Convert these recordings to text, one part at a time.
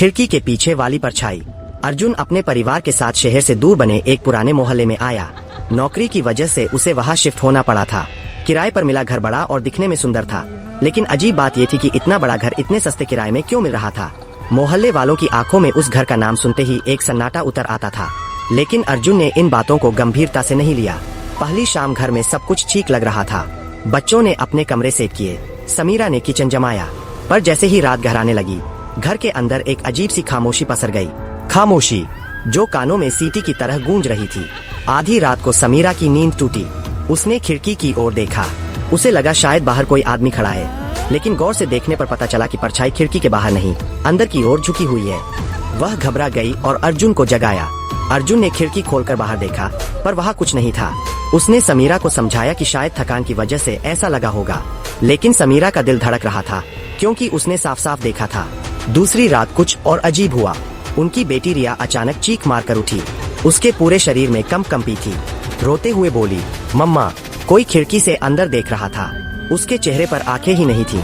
खिड़की के पीछे वाली परछाई। अर्जुन अपने परिवार के साथ शहर से दूर बने एक पुराने मोहल्ले में आया। नौकरी की वजह से उसे वहां शिफ्ट होना पड़ा था। किराए पर मिला घर बड़ा और दिखने में सुंदर था, लेकिन अजीब बात यह थी कि इतना बड़ा घर इतने सस्ते किराए में क्यों मिल रहा था। मोहल्ले वालों की आंखों में उस घर का नाम सुनते ही एक सन्नाटा उतर आता था, लेकिन अर्जुन ने इन बातों को गंभीरता से नहीं लिया। पहली शाम घर में सब कुछ ठीक लग रहा था। बच्चों ने अपने कमरे सेट किए, समीरा ने किचन जमाया, पर जैसे ही रात गहराने लगी, घर के अंदर एक अजीब सी खामोशी पसर गई। खामोशी जो कानों में सीटी की तरह गूंज रही थी। आधी रात को समीरा की नींद टूटी। उसने खिड़की की ओर देखा। उसे लगा शायद बाहर कोई आदमी खड़ा है, लेकिन गौर से देखने पर पता चला कि परछाई खिड़की के बाहर नहीं, अंदर की ओर झुकी हुई है। वह घबरा गई और अर्जुन को जगाया। अर्जुन ने खिड़की खोलकर बाहर देखा, पर वहाँ कुछ नहीं था। उसने समीरा को समझाया कि शायद थकान की वजह से ऐसा लगा होगा, लेकिन समीरा का दिल धड़क रहा था, क्योंकि उसने साफ साफ देखा था। दूसरी रात कुछ और अजीब हुआ। उनकी बेटी रिया अचानक चीख मार कर उठी। उसके पूरे शरीर में कंपी थी। रोते हुए बोली, मम्मा, कोई खिड़की से अंदर देख रहा था। उसके चेहरे पर आंखें ही नहीं थीं।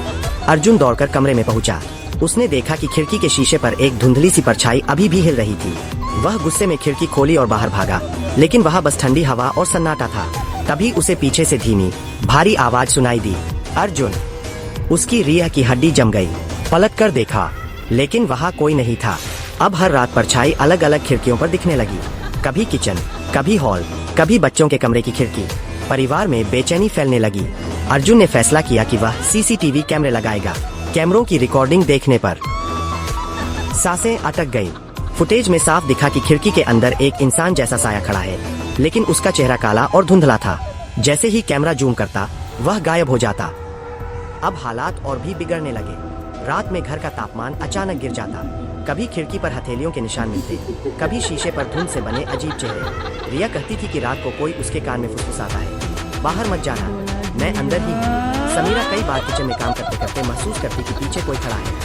अर्जुन दौड़कर कमरे में पहुंचा। उसने देखा कि खिड़की के शीशे पर एक धुंधली सी परछाई अभी भी हिल रही थी। वह गुस्से में खिड़की खोली और बाहर भागा, लेकिन वहाँ बस ठंडी हवा और सन्नाटा था। तभी उसे पीछे से धीमी भारी आवाज सुनाई दी, अर्जुन। उसकी रीढ़ की हड्डी जम गई। पलट कर देखा, लेकिन वहाँ कोई नहीं था। अब हर रात परछाई अलग अलग खिड़कियों पर दिखने लगी, कभी किचन, कभी हॉल, कभी बच्चों के कमरे की खिड़की। परिवार में बेचैनी फैलने लगी। अर्जुन ने फैसला किया कि वह सीसीटीवी कैमरे लगाएगा। कैमरों की रिकॉर्डिंग देखने पर सांसें अटक गई। फुटेज में साफ दिखा कि खिड़की के अंदर एक इंसान जैसा साया खड़ा है, लेकिन उसका चेहरा काला और धुंधला था। जैसे ही कैमरा जूम करता, वह गायब हो जाता। अब हालात और भी बिगड़ने लगे। रात में घर का तापमान अचानक गिर जाता। कभी खिड़की पर हथेलियों के निशान मिलते, कभी शीशे पर धुंध से बने अजीब चेहरे। रिया कहती थी कि रात को कोई उसके कान में फुसफुसाता है, बाहर मत जाना, मैं अंदर ही हूँ। समीरा कई बार किचन में काम करते करते महसूस करती कि पीछे कोई खड़ा है।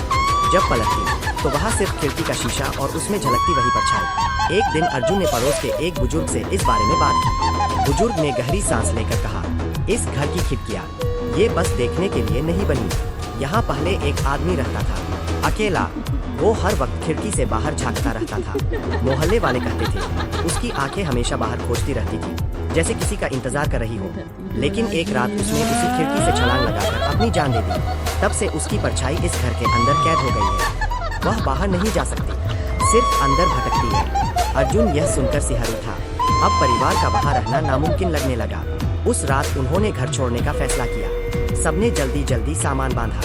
जब पलटती तो वहाँ सिर्फ खिड़की का शीशा और उसमें झलकती वही परछाई। एक दिन अर्जुन ने पड़ोस के एक बुजुर्ग से इस बारे में बात की। बुजुर्ग ने गहरी सांस लेकर कहा, इस घर की खिड़कियाँ ये बस देखने के लिए नहीं बनी। यहाँ पहले एक आदमी रहता था, अकेला। वो हर वक्त खिड़की से बाहर झांकता रहता था। मोहल्ले वाले कहते थे उसकी आंखें हमेशा बाहर खोजती रहती थी, जैसे किसी का इंतजार कर रही हो। लेकिन एक रात उसने उसी खिड़की से छलांग लगाकर अपनी जान दे दी। तब से उसकी परछाई इस घर के अंदर कैद हो गई है। वह बाहर नहीं जा सकती, सिर्फ अंदर भटकती है। अर्जुन यह सुनकर सिहर उठा। अब परिवार का वहाँ रहना नामुमकिन लगने लगा। उस रात उन्होंने घर छोड़ने का फैसला किया। सबने जल्दी जल्दी सामान बांधा।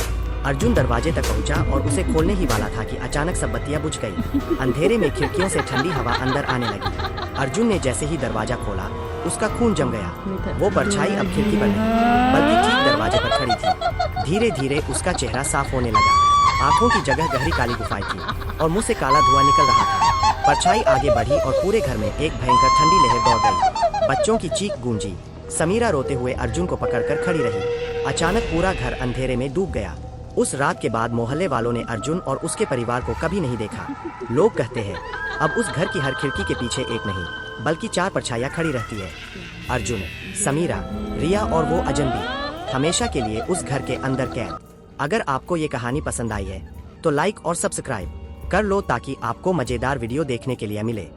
अर्जुन दरवाजे तक पहुंचा और उसे खोलने ही वाला था कि अचानक सब बत्तियां बुझ गई। अंधेरे में खिड़कियों से ठंडी हवा अंदर आने लगी। अर्जुन ने जैसे ही दरवाजा खोला, उसका खून जम गया। वो परछाई अब खिड़की पर नहीं, बल्कि ठीक दरवाजे पर खड़ी थी। धीरे धीरे उसका चेहरा साफ होने लगा। आंखों की जगह गहरी काली गुफाएं थी और मुंह से काला धुआं निकल रहा था। परछाई आगे बढ़ी और पूरे घर में एक भयंकर ठंडी लहर दौड़ गई। बच्चों की चीख गूंजी। समीरा रोते हुए अर्जुन को पकड़कर खड़ी रही। अचानक पूरा घर अंधेरे में डूब गया। उस रात के बाद मोहल्ले वालों ने अर्जुन और उसके परिवार को कभी नहीं देखा। लोग कहते हैं अब उस घर की हर खिड़की के पीछे एक नहीं, बल्कि 4 परछाइयां खड़ी रहती है। अर्जुन, समीरा, रिया और वो अजनबी, हमेशा के लिए उस घर के अंदर कैद। अगर आपको ये कहानी पसंद आई है तो लाइक और सब्सक्राइब कर लो, ताकि आपको मजेदार वीडियो देखने के लिए मिले।